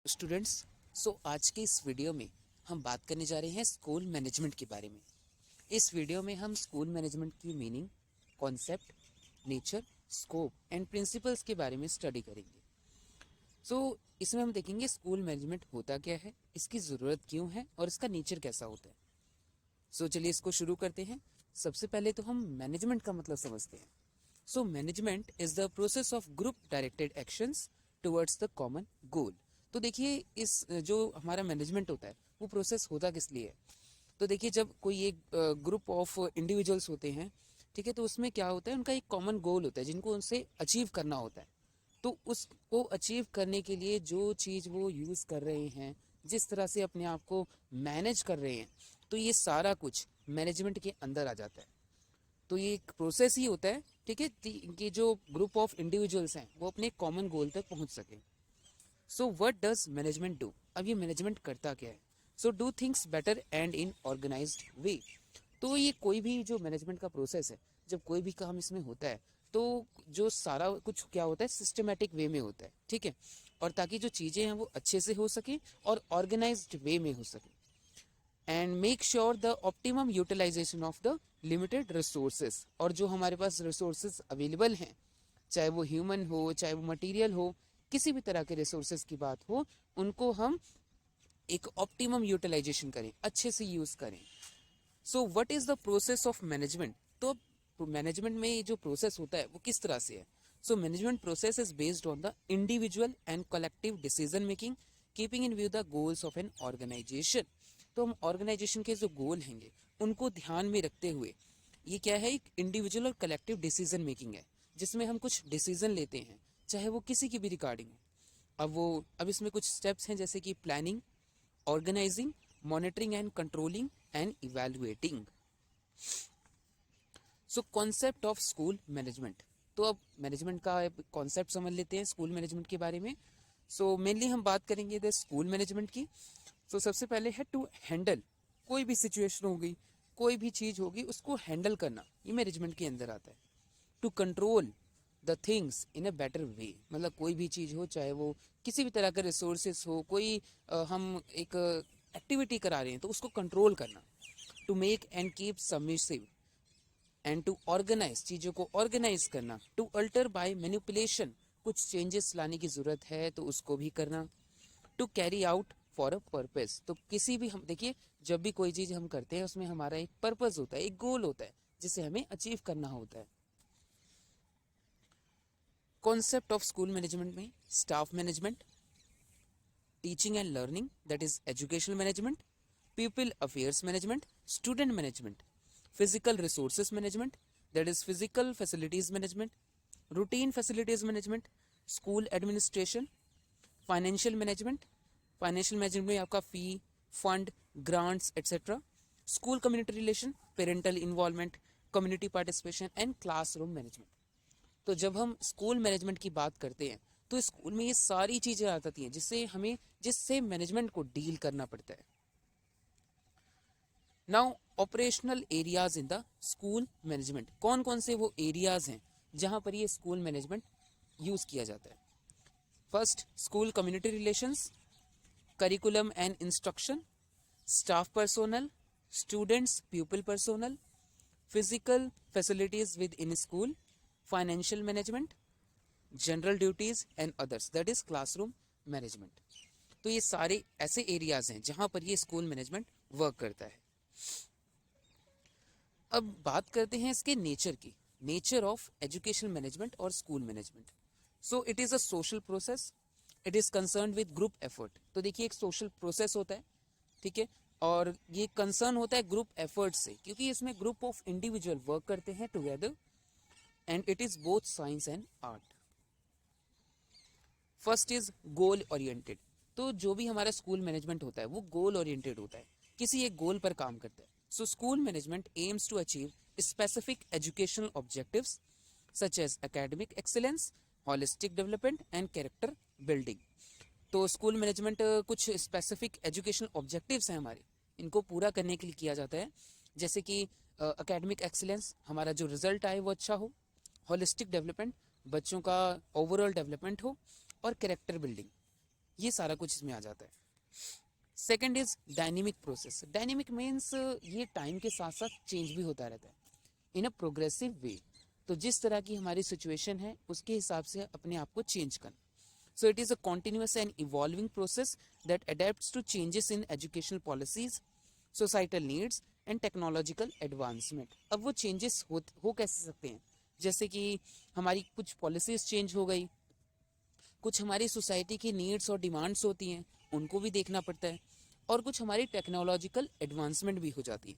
Students, आज के इस वीडियो में हम बात करने जा रहे हैं स्कूल मैनेजमेंट के बारे में। इस वीडियो में हम स्कूल मैनेजमेंट की meaning, concept, nature, scope and principles के बारे में स्टडी करेंगे। इसमें हम देखेंगे स्कूल मैनेजमेंट होता क्या है, इसकी ज़रूरत क्यों है और इसका नेचर कैसा होता है। चलिए इसको शुरू करते हैं। सबसे पहले तो हम मैनेजमेंट का मतलब समझते हैं। Management is the process of group directed actions towards the common goal. तो देखिए, इस जो हमारा मैनेजमेंट होता है वो प्रोसेस होता किस लिए है। तो देखिए, जब कोई एक ग्रुप ऑफ इंडिविजुअल्स होते हैं, ठीक है, तो उसमें क्या होता है, उनका एक कॉमन गोल होता है जिनको उनसे अचीव करना होता है। तो उसको अचीव करने के लिए जो चीज़ वो यूज़ कर रहे हैं, जिस तरह से अपने आप को मैनेज कर रहे हैं, तो ये सारा कुछ मैनेजमेंट के अंदर आ जाता है। तो ये एक प्रोसेस ही होता है, ठीक है, कि जो ग्रुप ऑफ इंडिविजुअल्स हैं वो अपने कॉमन गोल तक पहुंच सके। What does management do? अब ये मैनेजमेंट करता क्या है? Do things better and in organized way. तो ये कोई भी जो मैनेजमेंट का प्रोसेस है, जब कोई भी काम इसमें होता है, तो जो सारा कुछ क्या होता है, सिस्टमेटिक वे में होता है, ठीक है, और ताकि जो चीज़ें हैं वो अच्छे से हो सके और ऑर्गेनाइज्ड वे में हो सके, and make sure the optimum utilization of the limited resources. और जो हमारे पास रिसोर्सेज अवेलेबल हैं, चाहे वो ह्यूमन हो, चाहे वो मटेरियल हो, किसी भी तरह के रिसोर्सेज की बात हो, उनको हम एक ऑप्टिमम यूटिलाइजेशन करें, अच्छे से यूज करें। What is the process of management? तो मैनेजमेंट में ये जो प्रोसेस होता है वो किस तरह से है? Management process is based on the individual and collective decision making, keeping in view the goals of an organization. तो हम ऑर्गेनाइजेशन के जो गोल हैंगे उनको ध्यान में रखते हुए, ये क्या है, एक इंडिविजुअल और कलेक्टिव डिसीजन मेकिंग है, जिसमें हम कुछ डिसीजन लेते हैं, चाहे वो किसी की भी रिगार्डिंग हो। अब इसमें कुछ स्टेप्स हैं, जैसे कि planning, organizing, monitoring and controlling and evaluating. Concept of school management. तो अब मैनेजमेंट का कॉन्सेप्ट समझ लेते हैं स्कूल मैनेजमेंट के बारे में। मेनली हम बात करेंगे द स्कूल मैनेजमेंट की। सबसे पहले है टू हैंडल। कोई भी सिचुएशन होगी, कोई भी चीज़ होगी, उसको हैंडल करना, ये मैनेजमेंट के अंदर आता है। To control the things in a better way, मतलब कोई भी चीज़ हो, चाहे वो किसी भी तरह का रिसोर्सेस हो, कोई हम एक एक्टिविटी करा रहे हैं तो उसको कंट्रोल करना। To make and keep submissive and to organize, चीज़ों को ऑर्गेनाइज करना। टू अल्टर बाय मैनिपुलेशन, कुछ चेंजेस लाने की ज़रूरत है तो उसको भी करना। To carry out for a purpose, तो किसी भी, हम देखिए, जब भी कोई चीज़ हम करते हैं उसमें हमारा एक पर्पस होता है, एक गोल होता है जिसे हमें अचीव करना होता है। कॉन्सेप्ट ऑफ स्कूल मैनेजमेंट में staff management, teaching and learning, that is educational management, people affairs management, student management, physical resources management, that is physical facilities management, routine facilities management, school administration, financial management. Financial management में आपका fee, fund, grants etcetera. School community relation, parental involvement, community participation and classroom management. तो जब हम school management की बात करते हैं तो स्कूल में ये सारी चीज़ें आ जाती हैं जिससे मैनेजमेंट को डील करना पड़ता है। Now, operational areas in the school management. कौन कौन से वो एरियाज हैं जहां पर ये स्कूल मैनेजमेंट यूज़ किया जाता है? First, school community relations, curriculum and instruction, staff personnel, students प्यूपिल personnel, physical facilities with in school, financial management, general duties and others, that is classroom management. तो ये सारे ऐसे एरियाज हैं जहां पर ये स्कूल मैनेजमेंट वर्क करता है। अब बात करते हैं इसके नेचर की, नेचर ऑफ एजुकेशन मैनेजमेंट और school management. It is a social process, it is concern with group effort. तो देखिए, एक सोशल प्रोसेस होता है, ठीक है, और ये कंसर्न होता है ग्रुप एफर्ट से, क्योंकि इसमें ग्रुप ऑफ इंडिविजुअल वर्क करते हैं together, and it is both science and art. First is goal oriented. तो जो भी हमारा स्कूल मैनेजमेंट होता है वो गोल ओरिएंटेड होता है, किसी एक गोल पर काम करता है। School management aims to achieve specific educational objectives such as academic excellence, holistic development and character building. तो स्कूल मैनेजमेंट कुछ स्पेसिफिक एजुकेशनल ऑब्जेक्टिव्स हैं हमारे, इनको पूरा करने के लिए किया जाता है, जैसे कि एकेडमिक एक्सीलेंस, हमारा जो रिजल्ट आए वो अच्छा हो, होलिस्टिक डेवलपमेंट, बच्चों का ओवरऑल डेवलपमेंट हो, और कैरेक्टर बिल्डिंग, ये सारा कुछ इसमें आ जाता है। Second is dynamic process. Dynamic means ये टाइम के साथ साथ चेंज भी होता रहता है इन अ प्रोग्रेसिव वे। तो जिस तरह की हमारी सिचुएशन है उसके हिसाब से अपने आप को चेंज करना। So it is a continuous and evolving process that adapts to changes in educational policies, societal needs and technological advancement. अब वो चेंजेस हो कैसे सकते हैं, जैसे कि हमारी कुछ पॉलिसीज चेंज हो गई, कुछ हमारी सोसाइटी की नीड्स और डिमांड्स होती हैं उनको भी देखना पड़ता है, और कुछ हमारी टेक्नोलॉजिकल एडवांसमेंट भी हो जाती है।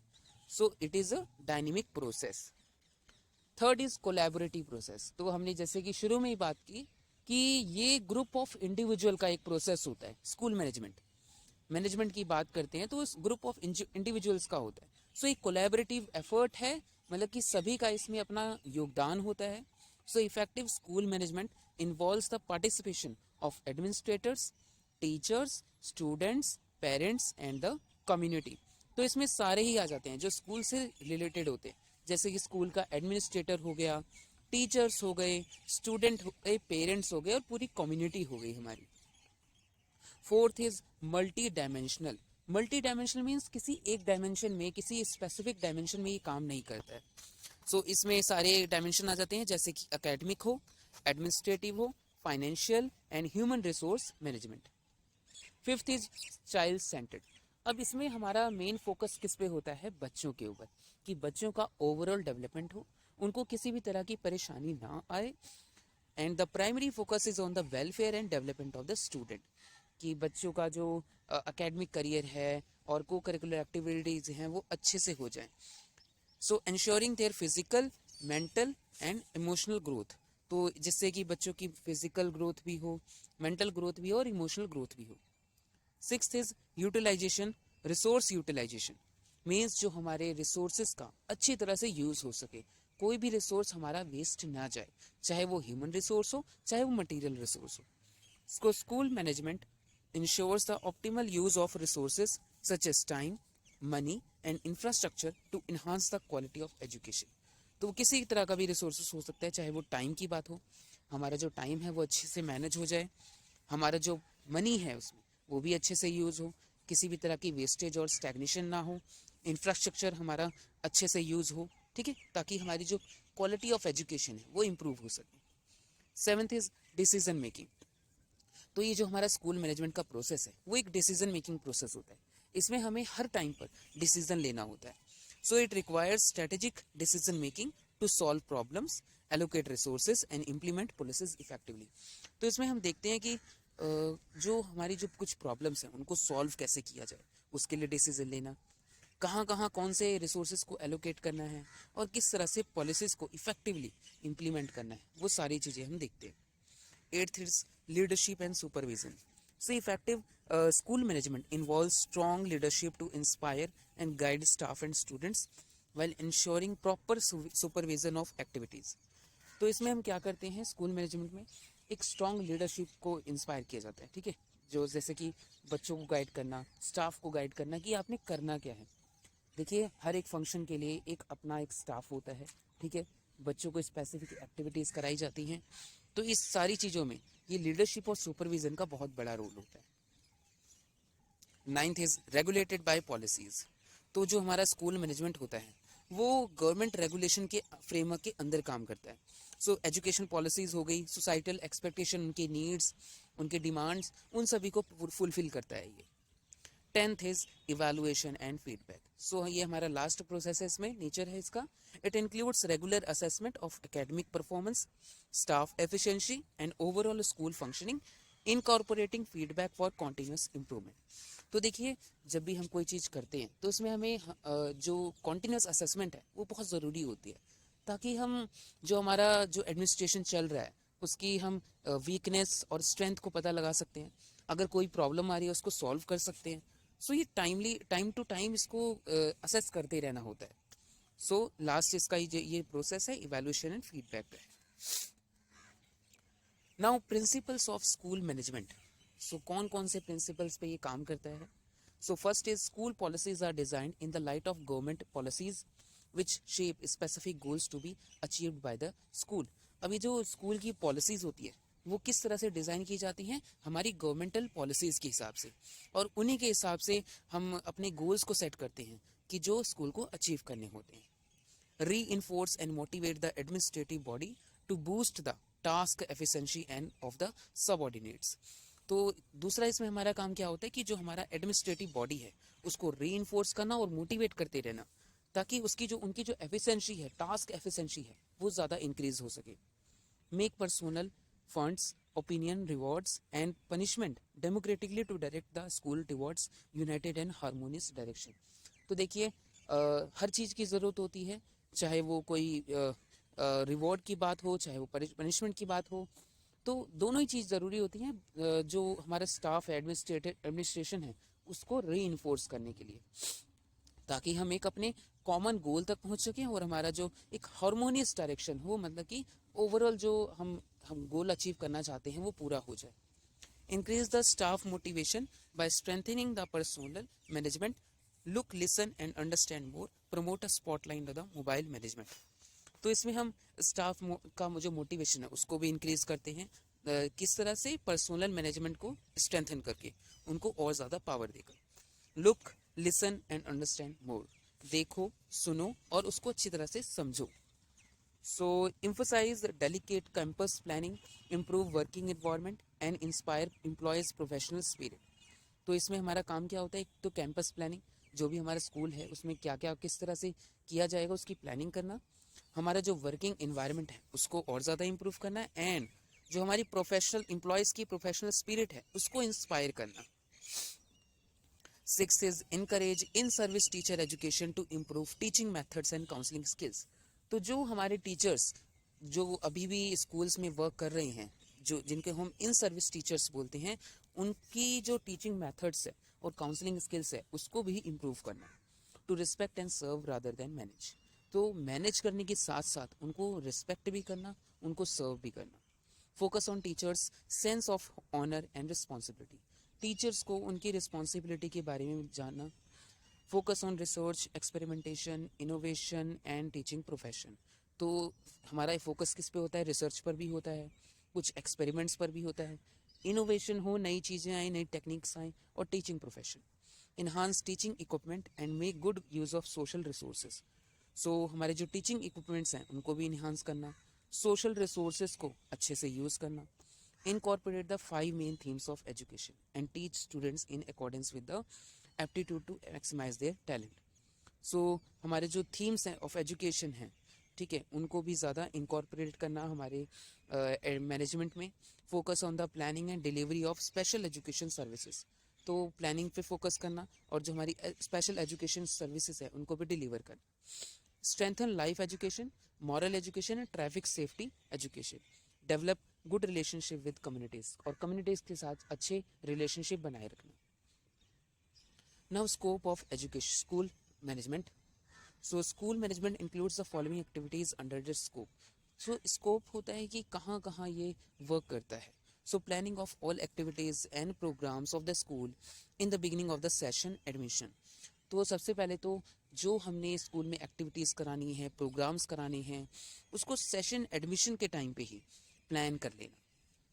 So it is a dynamic process. Third is collaborative process. तो हमने जैसे कि शुरू में ही बात की कि ये ग्रुप ऑफ इंडिविजुअल का एक प्रोसेस होता है। स्कूल मैनेजमेंट की बात करते हैं तो उस ग्रुप ऑफ इंडिविजुअल्स का होता है। सो एक कोलैबोरेटिव एफर्ट है, मतलब कि सभी का इसमें अपना योगदान होता है। So effective school management involves the participation of administrators, teachers, students, parents and the community. तो इसमें सारे ही आ जाते हैं जो स्कूल से रिलेटेड होते हैं, जैसे कि स्कूल का एडमिनिस्ट्रेटर हो गया, टीचर्स हो गए, स्टूडेंट हो गए, पेरेंट्स हो गए और पूरी कम्युनिटी हो गई हमारी। Fourth is multi dimensional. Multi dimensional means किसी एक डायमेंशन में, किसी स्पेसिफिक डायमेंशन में ये काम नहीं करता है। सो इसमें सारे डायमेंशन आ जाते हैं, जैसे कि एकेडमिक हो, एडमिनिस्ट्रेटिव हो, financial and human resource management. Fifth is child centred. अब इसमें हमारा मेन फोकस किस पे होता है, बच्चों के ऊपर, कि बच्चों का ओवरऑल डेवलपमेंट हो, उनको किसी भी तरह की परेशानी ना आए। And the primary focus is on the welfare and development of the student, कि बच्चों का जो एकेडमिक करियर है और को करिकुलर एक्टिविटीज़ हैं वो अच्छे से हो जाएं। So ensuring their physical, mental and emotional growth. तो जिससे कि बच्चों की फिजिकल ग्रोथ भी हो, मेंटल ग्रोथ भी हो और इमोशनल ग्रोथ भी हो। Sixth is utilization, resource utilization means जो हमारे रिसोर्सेज का अच्छी तरह से यूज हो सके, कोई भी रिसोर्स हमारा वेस्ट ना जाए, चाहे वो ह्यूमन रिसोर्स हो चाहे वो मटेरियल रिसोर्स हो। School management ensures the optimal use of resources such as time, money and infrastructure to enhance the quality of education। तो वो किसी तरह का भी रिसोर्सेस हो सकता है, चाहे वो टाइम की बात हो, हमारा जो टाइम है वो अच्छे से मैनेज हो जाए, हमारा जो मनी है उसमें वो भी अच्छे से यूज़ हो, किसी भी तरह की वेस्टेज और स्टैग्नेशन ना हो, इंफ्रास्ट्रक्चर हमारा अच्छे से यूज़ हो, ठीक है, ताकि हमारी जो क्वालिटी ऑफ एजुकेशन है वो इम्प्रूव हो सके। Seventh is decision making. तो ये जो हमारा स्कूल मैनेजमेंट का प्रोसेस है वो एक डिसीजन मेकिंग प्रोसेस होता है। इसमें हमें हर टाइम पर डिसीजन लेना होता है। So it requires strategic decision making to solve problems, allocate resources and implement policies effectively. तो इसमें हम देखते हैं कि जो हमारी जो कुछ प्रॉब्लम्स हैं उनको सॉल्व कैसे किया जाए, उसके लिए डिसीजन लेना, कहाँ कहाँ कौन से रिसोर्सेज को एलोकेट करना है और किस तरह से पॉलिसीज़ को इफेक्टिवली इम्प्लीमेंट करना है, वो सारी चीज़ें हम देखते हैं। Eighth is leadership and supervision. So effective school management involves strong leadership to inspire and guide staff and students while ensuring proper supervision of activities. तो इसमें हम क्या करते हैं, स्कूल मैनेजमेंट में एक स्ट्रॉन्ग लीडरशिप को इंस्पायर किया जाता है, ठीक है, जो जैसे कि बच्चों को गाइड करना, स्टाफ को गाइड करना कि आपने करना क्या है। देखिए हर एक फंक्शन के लिए एक अपना एक स्टाफ होता है, ठीक है, बच्चों को स्पेसिफिक एक्टिविटीज़ कराई जाती हैं। तो इस सारी चीज़ों में ये लीडरशिप और सुपरविजन का बहुत बड़ा रोल होता है। Ninth is regulated by policies. तो जो हमारा स्कूल मैनेजमेंट होता है वो गवर्नमेंट रेगुलेशन के फ्रेमवर्क के अंदर काम करता है। सो एजुकेशन पॉलिसीज हो गई, सोसाइटल एक्सपेक्टेशन, उनके नीड्स, उनके डिमांड्स, उन सभी को फुलफिल करता है ये। Tenth is evaluation and feedback. So ये हमारा लास्ट प्रोसेस है, इसमें नेचर है इसका। It includes regular assessment of academic performance, staff efficiency and overall school functioning, incorporating feedback for continuous improvement. तो देखिए जब भी हम कोई चीज़ करते हैं तो उसमें हमें जो कॉन्टिन्यूस असेसमेंट है वो बहुत ज़रूरी होती है, ताकि हम जो हमारा जो एडमिनिस्ट्रेशन चल रहा है उसकी हम वीकनेस और स्ट्रेंथ को पता लगा सकते हैं, अगर कोई प्रॉब्लम आ रही है उसको सॉल्व कर सकते हैं। सो ये टाइम टू टाइम इसको असेस करते रहना होता है। सो लास्ट इसका ये प्रोसेस है इवैल्यूएशन एंड फीडबैक का है। Now principles of school management. So कौन कौन से प्रिंसिपल्स पे ये काम करता है। So first is school policies are designed in the light of government policies which shape specific goals to be achieved by the school. अभी जो स्कूल की पॉलिसीज होती है वो किस तरह से डिज़ाइन की जाती हैं, हमारी गवर्नमेंटल पॉलिसीज़ के हिसाब से, और उन्हीं के हिसाब से हम अपने गोल्स को सेट करते हैं कि जो स्कूल को अचीव करने होते हैं। Reinforce and motivate the administrative body to boost the task efficiency and of the subordinates। तो दूसरा इसमें हमारा काम क्या होता है कि जो हमारा एडमिनिस्ट्रेटिव बॉडी है उसको रीइंफोर्स करना और मोटिवेट करते रहना, ताकि उसकी जो उनकी जो एफिशिएंसी है, टास्क एफिशिएंसी है, वो ज़्यादा इंक्रीज हो सके। Make personal funds opinion rewards and punishment democratically to direct the school towards united and harmonious direction. तो देखिए हर चीज़ की ज़रूरत होती है, चाहे वो कोई रिवॉर्ड की बात हो, चाहे वो पनिशमेंट की बात हो, तो दोनों ही चीज़ ज़रूरी होती हैं जो हमारा स्टाफ है, एडमिनिस्ट्रेशन है, उसको री करने के लिए, ताकि हम एक अपने कॉमन गोल तक पहुंच सकें और हमारा जो एक हार्मोनियस डायरेक्शन हो, मतलब कि ओवरऑल जो हम गोल अचीव करना चाहते हैं वो पूरा हो जाए। Increase the staff motivation by strengthening the personal management, look listen and understand more, promote a spotlight the mobile management. तो इसमें हम स्टाफ का जो मोटिवेशन है उसको भी इंक्रीज करते हैं, किस तरह से, पर्सनल मैनेजमेंट को स्ट्रेंथन करके, उनको और ज़्यादा पावर देकर। लुक लिसन एंड अंडरस्टैंड मोर, देखो सुनो और उसको अच्छी तरह से समझो। सो emphasize delicate campus planning, improve working environment and inspire employees professional spirit. तो इसमें हमारा काम क्या होता है, एक तो कैंपस प्लानिंग, जो भी हमारा स्कूल है उसमें क्या क्या किस तरह से किया जाएगा उसकी प्लानिंग करना, हमारा जो वर्किंग इन्वायरमेंट है उसको और ज़्यादा इम्प्रूव करना, एंड जो हमारी प्रोफेशनल एम्प्लॉयज़ की प्रोफेशनल स्पिरिट है उसको इंस्पायर करना। 6 is encourage in service teacher education to improve teaching methods and counseling skills। तो जो हमारे टीचर्स जो अभी भी स्कूल्स में वर्क कर रहे हैं, जो जिनके हम इन सर्विस टीचर्स बोलते हैं, उनकी जो टीचिंग मेथड्स है और काउंसलिंग स्किल्स है उसको भी इम्प्रूव करना। To respect and serve rather than manage, तो मैनेज करने के साथ साथ उनको रिस्पेक्ट भी करना, उनको सर्व भी करना। Focus on teachers sense of honour and responsibility, teachers को उनकी रिस्पॉन्सिबिलिटी के बारे में जानना। Focus on research experimentation innovation and teaching profession, तो हमारा फोकस किस पे होता है, रिसर्च पर भी होता है, कुछ एक्सपेरिमेंट्स पर भी होता है, इनोवेशन हो, नई चीज़ें आए, नई टेक्निक्स आए, और teaching profession. Enhance teaching equipment and make good use of social resources, so हमारे जो टीचिंग इक्विपमेंट्स हैं उनको भी इन्हांस करना, सोशल रिसोर्सेज को अच्छे से यूज़ करना। Incorporate the 5 main themes of education and teach students in accordance with the aptitude to maximize their talent। So हमारे जो themes हैं of education हैं, ठीक है, उनको भी ज़्यादा incorporate करना हमारे मैनेजमेंट में। Focus on the planning and delivery of special education services, तो प्लानिंग पे फोकस करना और जो हमारी स्पेशल एजुकेशन सर्विसेज है उनको भी डिलीवर करना। Strengthen life education, moral education and traffic safety education. Develop good relationship with communities, और कम्युनिटीज़ के साथ अच्छे रिलेशनशिप बनाए रखना। Now scope of education school management. So school management includes the following activities under the scope. So scope होता है कि कहाँ कहाँ ये वर्क करता है। So planning of all activities and programmes of the school in the beginning of the session admission. तो सबसे पहले तो जो हमने स्कूल में एक्टिविटीज़ करानी है, प्रोग्राम्स कराने हैं, उसको सेशन एडमिशन के टाइम पे ही प्लान कर लेना।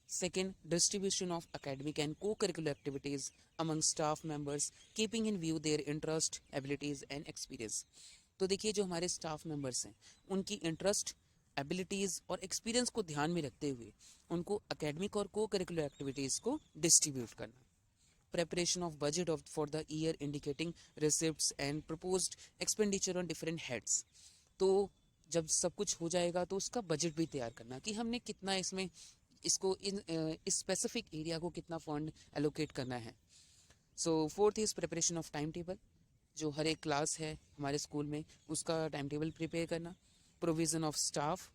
Second, distribution of academic and co curricular activities among staff members keeping in view their interest abilities and experience. तो देखिए जो हमारे स्टाफ मेंबर्स हैं उनकी इंटरेस्ट, एबिलिटीज़ और एक्सपीरियंस को ध्यान में रखते हुए उनको एकेडमिक और को करिकुलर एक्टिविटीज़ को डिस्ट्रीब्यूट करना। Preparation of budget for the year indicating receipts and proposed expenditure on different heads। तो जब सब कुछ हो जाएगा तो उसका बजट भी तैयार करना कि हमने कितना इसमें इसको इस स्पेसिफिक एरिया को कितना फंड एलोकेट करना है। So fourth is preparation of time table, जो हर एक क्लास है हमारे स्कूल में उसका टाइम टेबल प्रिपेयर करना। Provision of staff,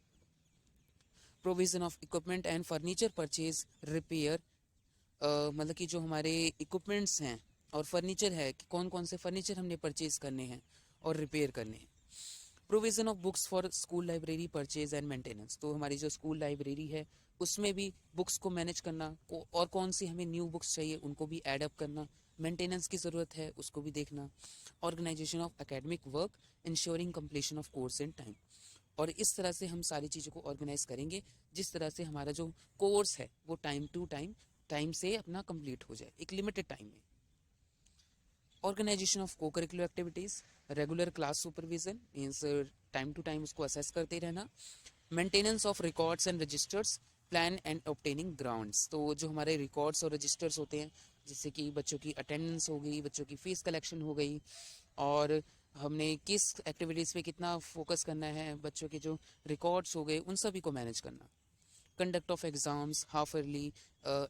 provision of equipment and furniture purchase repair, मतलब कि जो हमारे इक्विपमेंट्स हैं और फर्नीचर है कि कौन कौन से फर्नीचर हमने परचेज़ करने हैं और रिपेयर करने हैं। Provision of books for school library purchase and maintenance, तो हमारी जो स्कूल लाइब्रेरी है उसमें भी बुक्स को मैनेज करना, और कौन सी हमें न्यू बुक्स चाहिए उनको भी ऐड अप करना, मेंटेनेंस की ज़रूरत है उसको भी देखना। Organization of academic work ensuring completion of course in time, और इस तरह से हम सारी चीज़ों को ऑर्गेनाइज करेंगे जिस तरह से हमारा जो कोर्स है वो टाइम से अपना कंप्लीट हो जाए एक लिमिटेड टाइम में। Organization of co curricular activities, regular class supervision means time to time उसको असेस करते रहना, maintenance of records and registers, plan and obtaining grounds. तो जो हमारे रिकॉर्ड्स और रजिस्टर्स होते हैं जैसे कि बच्चों की अटेंडेंस हो गई, बच्चों की फ़ीस कलेक्शन हो गई, और हमने किस एक्टिविटीज़ पे कितना फोकस करना है, बच्चों के जो रिकॉर्ड्स हो गए उन सभी को मैनेज करना। Conduct of exams, half yearly,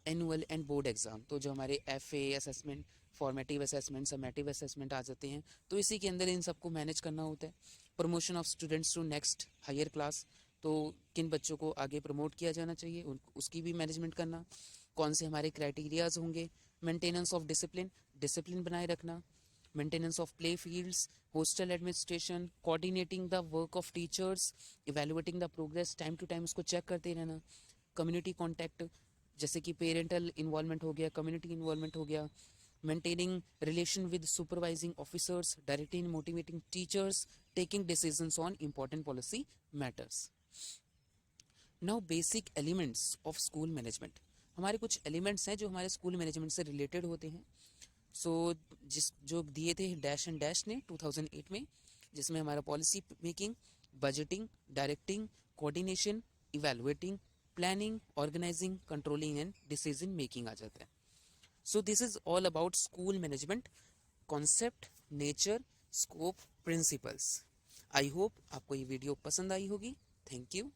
annual and board exam. तो जो हमारे FA assessment, formative assessment, summative assessment आ जाते हैं, तो इसी के अंदर इन सबको मैनेज करना होता है। Promotion of students to next higher class, तो किन बच्चों को आगे प्रमोट किया जाना चाहिए उसकी भी मैनेजमेंट करना। कौन से हमारे क्राइटेरियाज होंगे। मेंटेनेंस ऑफ डिसिप्लिन, डिसिप्लिन बनाए रखना। Maintenance of play fields, hostel administration, coordinating the work of teachers, evaluating the progress, time to time उसको चेक करते रहना। कम्युनिटी कॉन्टैक्ट जैसे कि पेरेंटल इन्वॉल्वमेंट हो गया, कम्युनिटी इन्वॉल्वमेंट हो गया। Maintaining relation with supervising officers, directing motivating teachers, taking decisions on important policy matters. Now basic elements of school management, हमारे कुछ एलिमेंट्स हैं जो हमारे स्कूल मैनेजमेंट से रिलेटेड होते हैं। जिस जो दिए थे डैश एंड डैश ने 2008 में, जिसमें हमारा policy making, budgeting, directing, coordination, evaluating, planning, organising, controlling and decision making आ जाता है। So this is all about school management, concept, nature, scope, principles. I hope आपको ये वीडियो पसंद आई होगी। Thank you.